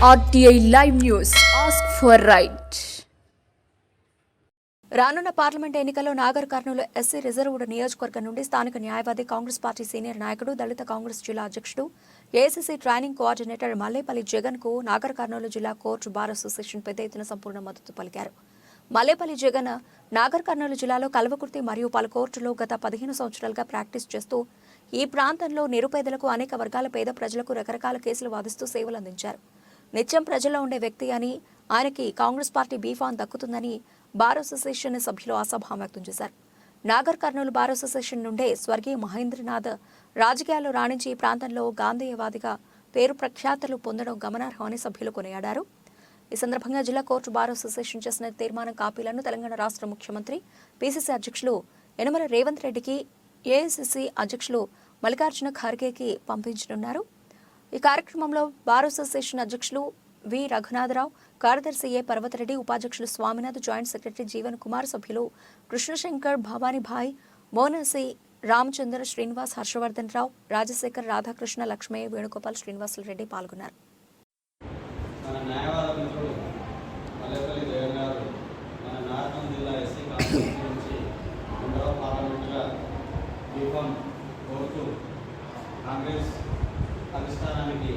RTI Live News. Ask for right. రానున్న parliament ఎన్నికల్లో Nagar Kurnool SC reserved నియోజకవర్గం నుండి స్థానిక న్యాయవాది కాంగ్రెస్ పార్టీ సీనియర్ నాయకుడు దళిత కాంగ్రెస్ జిల్లా అధ్యక్షుడు AICC training coordinator Mallepally Jagan కు నాగర్ కర్నూలు జిల్లా కోర్టు బార్ అసోసియేషన్ పెద్ద ఎత్తున సంపూర్ణ మద్దతు పలికారు. మల్లేపల్లి జగన్ నాగర్ కర్నూలు జిల్లాలో కల్వకుర్తి మరియు పలు కోర్టులో గత 15 సంవత్సరాలుగా ప్రాక్టీస్ చేస్తూ ఈ ప్రాంతంలో నిరుపేదలకు అనేక వర్గాల పేద ప్రజలకు రకరకాల కేసులు వాదిస్తూ సేవలు అందించారు. నిత్యం ప్రజల్లో ఉండే వ్యక్తి అని ఆయనకి కాంగ్రెస్ పార్టీ బీఫాన్ దక్కుతుందని బార్ అసోసియేషన్ సభ్యులు ఆశాభావం వ్యక్తం చేశారు. నాగర్ కర్నూలు బార్ అసోసియేషన్ నుండే స్వర్గీయ మహేంద్రనాథ్ రాజకీయాల్లో రాణించి ఈ ప్రాంతంలో గాంధేయవాదిగా పేరు ప్రఖ్యాతలు పొందడం గమనార్హమని సభ్యులు కొనియాడారు. ఈ సందర్భంగా జిల్లా కోర్టు బార్ అసోసియేషన్ చేసిన తీర్మానం కాపీలను తెలంగాణ రాష్ట్ర ముఖ్యమంత్రి పిసిసి అధ్యక్షులు యనమల రేవంత్ రెడ్డికి, ఏఐసిసి అధ్యక్షులు మల్లికార్జున ఖర్గేకి పంపించనున్నారు. ఈ కార్యక్రమంలో బార్ అసోసియేషన్ అధ్యక్షులు వి రఘునాథరావు, కార్యదర్శి ఏ పర్వతరెడ్డి, ఉపాధ్యక్షులు స్వామినాథ్, జాయింట్ సెక్రటరీ జీవన్ కుమార్, సభ్యులు కృష్ణశంకర్, భవానీభాయ్, మోనసి, రామచంద్ర, శ్రీనివాస్, హర్షవర్ధన్ రావు, రాజశేఖర్, రాధాకృష్ణ, లక్ష్మయ్య, వేణుగోపాల్, శ్రీనివాసులు రెడ్డి పాల్గొన్నారు. అధిష్టానానికి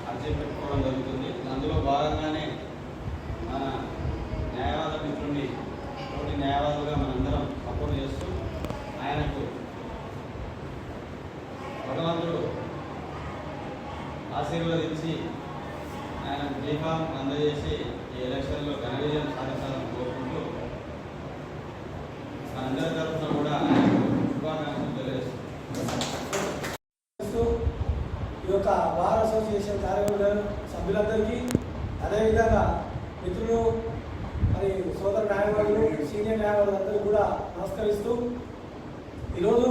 అర్జీ పెట్టుకోవడం జరుగుతుంది. అందులో భాగంగానే మన న్యాయవాద మిత్రుడిని తోటి న్యాయవాదులుగా మనందరం సపోర్ట్ చేస్తూ ఆయనకు భగవంతుడు ఆశీర్వదించి ఆయన బీఫామ్ అందజేసి ఈ ఎలక్షన్లో ఘన విజయం సాధించాలని కోరుకుంటూ మనందరి తరఫున కూడా ఆయనకు శుభాకాంక్షలు తెలియజేస్తున్నాం. ఈ యొక్క బార్ అసోసియేషన్ కార్యవర్గ సభ్యులందరికీ, అదేవిధంగా మిత్రులు మరి సోదర న్యాయవాదులు, సీనియర్ న్యాయవాదులందరికీ కూడా నమస్కరిస్తూ, ఈరోజు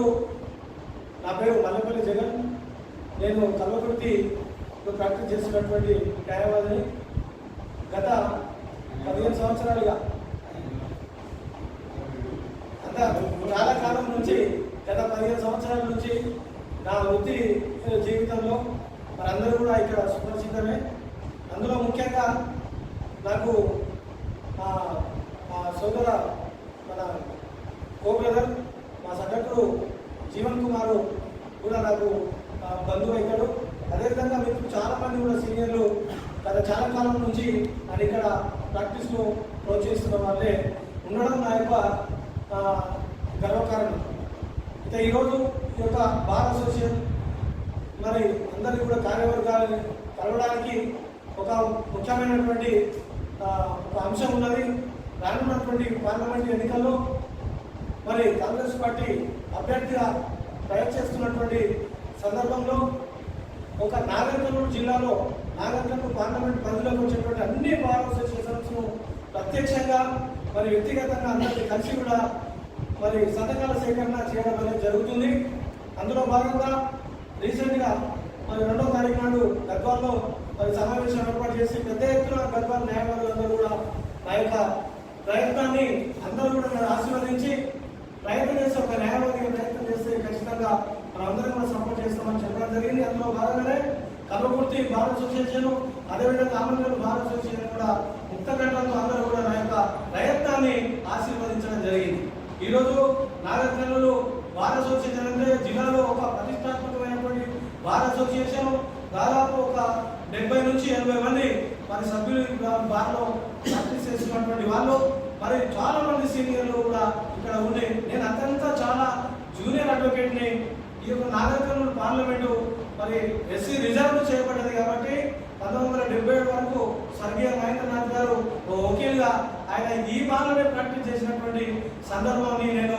నా పేరు మల్లేపల్లి జగన్. నేను కల్వకుర్తిలో ప్రాక్టీస్ చేస్తున్నటువంటి న్యాయవాదిని. గత 15 సంవత్సరాలుగా చాలా కాలం నుంచి, గత 15 సంవత్సరాల నుంచి నా వృత్తి జీవితంలో మనందరూ కూడా ఇక్కడ సుపరిచితమే. అందులో ముఖ్యంగా నాకు మా సోదర మన బ్రదర్, మా సగటుడు జీవన్ కుమారు కూడా నాకు బంధువు అవుతాడు. అదేవిధంగా మీకు చాలామంది కూడా సీనియర్లు గత చాలా కాలం నుంచి నేను ఇక్కడ ప్రాక్టీస్లో ప్రోత్సహిస్తున్న వాళ్ళే ఉండడం నా యొక్క గర్వకారణం. అయితే ఈరోజు ఈ యొక్క బార్ అసోసియేషన్ మరి అందరికీ కూడా కార్యవర్గాలను కలవడానికి ఒక ముఖ్యమైనటువంటి ఒక అంశం ఉన్నది. రానున్నటువంటి పార్లమెంట్ ఎన్నికల్లో మరి కాంగ్రెస్ పార్టీ అభ్యర్థిగా ప్రయత్నిస్తున్నటువంటి సందర్భంలో ఒక నాగర్ కర్నూలు జిల్లాలో నాగర్ కర్నూలు పార్లమెంట్ పరిధిలోకి వచ్చేటువంటి అన్ని బార్ అసోసియేషన్స్ను ప్రత్యక్షంగా మరి వ్యక్తిగతంగా అందరికీ కలిసి కూడా మరి సంతకాల సేకరణ చేయడం అనేది జరుగుతుంది. అందులో భాగంగా రీసెంట్గా మరి 2వ తారీఖు నాడు గద్వాల్లో మరి సమావేశం ఏర్పాటు చేసి పెద్ద ఎత్తున గద్వాల న్యాయవాదులందరూ కూడా నా యొక్క ప్రయత్నాన్ని అందరూ కూడా ఆశీర్వదించి ప్రయత్నం చేస్తే, ఒక న్యాయవాదిగా ప్రయత్నం చేస్తే ఖచ్చితంగా మనందరం కూడా సపోర్ట్ చేస్తామని చెప్పడం జరిగింది. అందులో భాగంగానే కల్వకుర్తి బార్ అసోసియేషన్, అదేవిధంగా ఆమంగల్ బార్ అసోసియేషన్ కూడా ముక్తకంఠంతో అందరూ కూడా నా యొక్క ప్రయత్నాన్ని ఆశీర్వదించడం జరిగింది. ఈరోజు నాగర్ కర్నూలు బార్ అసోసియేషన్ అంటే జిల్లాలో ఒక ప్రతిష్టాత్మకమైనటువంటి బార్ అసోసియేషన్. దాదాపు ఒక 70 నుంచి 80 మంది మరి సభ్యులు బార్లో ప్రాక్టీస్ చేస్తున్నటువంటి వాళ్ళు, మరి చాలా మంది సీనియర్లు కూడా ఇక్కడ ఉండి, నేను అంతా చాలా జూనియర్ అడ్వకేట్ని. ఈ యొక్క నాగర్ కర్నూలు పార్లమెంటు మరి ఎస్సీ రిజర్వ్ చేయబడ్డది కాబట్టి 1977 వరకు స్వర్గీయ మహేంద్రనాథ్ గారు వకీల్గా ఆయన ఈ బార్లోనే ప్రాక్టీస్ చేసినటువంటి సందర్భాన్ని నేను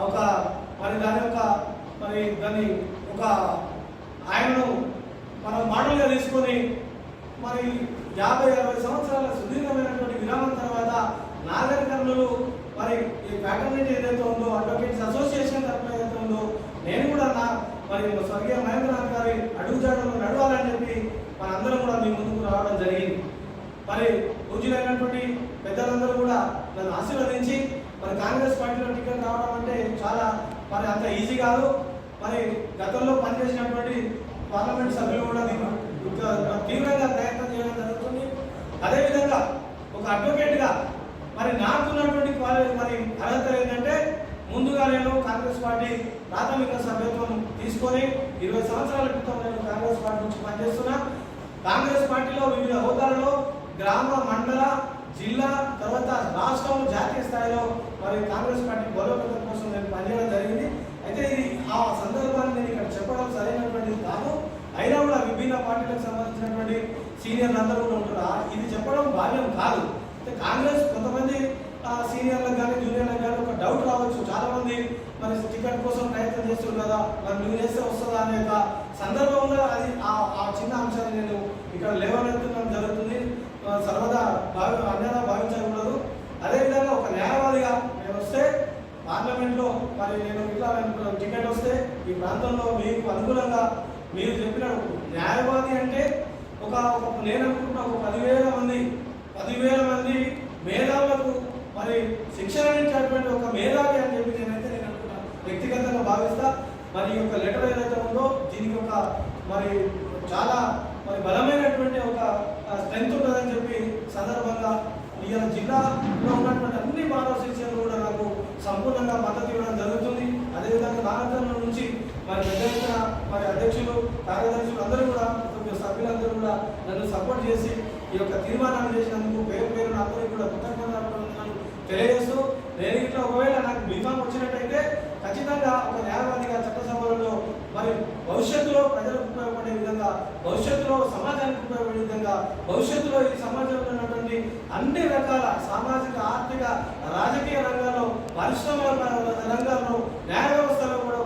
ఒక మరి దాన్ని ఒక ఆయనను మనం మోడల్గా తీసుకొని మరి 50-60 సంవత్సరాల సుదీర్ఘమైనటువంటి విరామం తర్వాత నాగర్ కర్నూలు మరి ఈ ఫ్యాకల్టీ ఏదైతే ఉందో, అడ్వకేట్స్ అసోసియేషన్ తరఫున ఏదైతే ఉందో, నేను కూడా మరి స్వర్గీయ మహేంద్రనాథ్ గారి అడుగుజాడలో నడవాలని చెప్పి మనందరం కూడా మీ ముందుకు రావడం జరిగింది. మరి పూజ్యులైనటువంటి పెద్దలందరూ కూడా నన్ను ఆశీర్వదించి మరి కాంగ్రెస్ పార్టీలో టికెట్ రావడం అంటే చాలా మరి అంత ఈజీ కాదు. మరి గతంలో పనిచేసినటువంటి పార్లమెంట్ సభ్యులు కూడా తీవ్రంగా ప్రయత్నం చేయడం జరుగుతుంది. అదేవిధంగా ఒక అడ్వకేట్గా మరి నాకున్నటువంటి మరి అర్హతలు ఏంటంటే ముందుగా నేను కాంగ్రెస్ పార్టీ ప్రాథమిక సభ్యత్వం తీసుకొని 20 సంవత్సరాల క్రితం నేను కాంగ్రెస్ పార్టీ నుంచి పనిచేస్తున్నా. కాంగ్రెస్ పార్టీలో వివిధ హోదాలలో గ్రామ, మండల, జిల్లా, తర్వాత రాష్ట్రం, జాతీయ స్థాయిలో మరి కాంగ్రెస్ పార్టీ బలోపేతం కోసం నేను పనిచేయడం జరిగింది. అయితే ఇది ఆ సందర్భాన్ని నేను ఇక్కడ చెప్పడం సరైనటువంటిది కాదు. అయినా కూడా విభిన్న పార్టీలకు సంబంధించినటువంటి సీనియర్లు అందరూ కూడా ఉంటున్నారు. ఇది చెప్పడం భావ్యం కాదు. అయితే కాంగ్రెస్ కొంతమంది సీనియర్లకు కానీ జూనియర్లకు కానీ ఒక డౌట్ రావచ్చు. చాలా మంది మరి టికెట్ కోసం ప్రయత్నం చేస్తున్నారు కదా, మరి నువ్వు చేస్తే వస్తుందా అనే ఒక సందర్భంలో అది ఆ చిన్న అంశాన్ని నేను ఇక్కడ లేవనెత్తడం జరుగుతుంది. సర్వదా అన్యదా భావించకూడదు. అదేవిధంగా ఒక న్యాయవాదిగా నేను వస్తే పార్లమెంట్లో మరి నేను ఇట్లా టికెట్ వస్తే ఈ ప్రాంతంలో మీకు అనుకూలంగా మీరు చెప్పిన న్యాయవాది అంటే నేను అనుకుంటున్నా ఒక 10,000 మంది మేధావులకు మరి శిక్షణ ఇచ్చేటువంటి ఒక మేధావి అని చెప్పి నేను అనుకుంటున్నాను, వ్యక్తిగతంగా భావిస్తా. మరి ఈ యొక్క లెటర్ ఏదైతే ఉందో దీనికి ఒక మరి చాలా మరి బలమైనటువంటి ఒక స్ట్రెంగ్త్ ఉంటుందని చెప్పి సందర్భంగా ఇవాళ జిల్లాలో ఉన్నటువంటి అన్ని బార్ అసోసియేషన్లు కూడా నాకు సంపూర్ణంగా మద్దతు ఇవ్వడం జరుగుతుంది. అదేవిధంగా నాగరికర్నూలు నుంచి మరి పెద్ద ఎత్తున మరి అధ్యక్షులు, కార్యదర్శులు అందరూ కూడా, సభ్యులందరూ కూడా నన్ను సపోర్ట్ చేసి ఈ యొక్క తీర్మానాన్ని చేసినందుకు పేరున అందరికీ కూడా కృతజ్ఞతలు తెలియజేస్తూ, నేను ఇట్లా ఒకవేళ నాకు బీఫామ్ వచ్చినట్టయితే ఖచ్చితంగా ఒక న్యాయవాదిగా చట్టసభలలో మరి భవిష్యత్తులో ప్రజలకు ఉపయోగపడే విధంగా, భవిష్యత్తులో సమాజానికి ఉపయోగపడే విధంగా, భవిష్యత్తులో ఈ సమాజంలో ఉన్నటువంటి అన్ని రకాల సామాజిక, ఆర్థిక, రాజకీయ రంగాల్లో, పరిశ్రమల రంగాల్లో, న్యాయ వ్యవస్థలో కూడా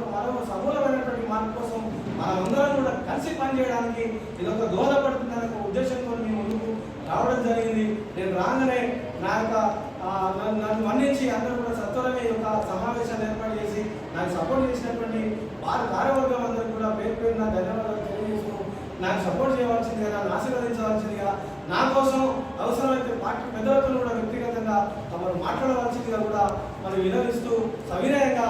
సమూలమైనటువంటి మార్పు కోసం మనమందరం కూడా కలిసి పనిచేయడానికి ఇది ఒక దోహదపడుతుందనే ఒక ఉద్దేశంతో మీ ముందుకు రావడం జరిగింది. నేను రాగానే నా యొక్క నన్ను మన్నించి అందరూ కూడా సత్వరమే ఈ యొక్క సమావేశాన్ని ఏర్పాటు చేసి నాకు సపోర్ట్ చేసినటువంటి వారి కార్యవర్గం అందరూ కూడా పేరున ధన్యవాదాలు తెలియజేస్తూ నాకు సపోర్ట్ చేయవలసిందిగా, నన్ను ఆశీర్వదించవలసిందిగా, నా కోసం అవసరమైతే పార్టీ పెద్దలతో కూడా వ్యక్తిగతంగా తమను మాట్లాడవలసిందిగా కూడా మరి వినవిస్తూ సవినయంగా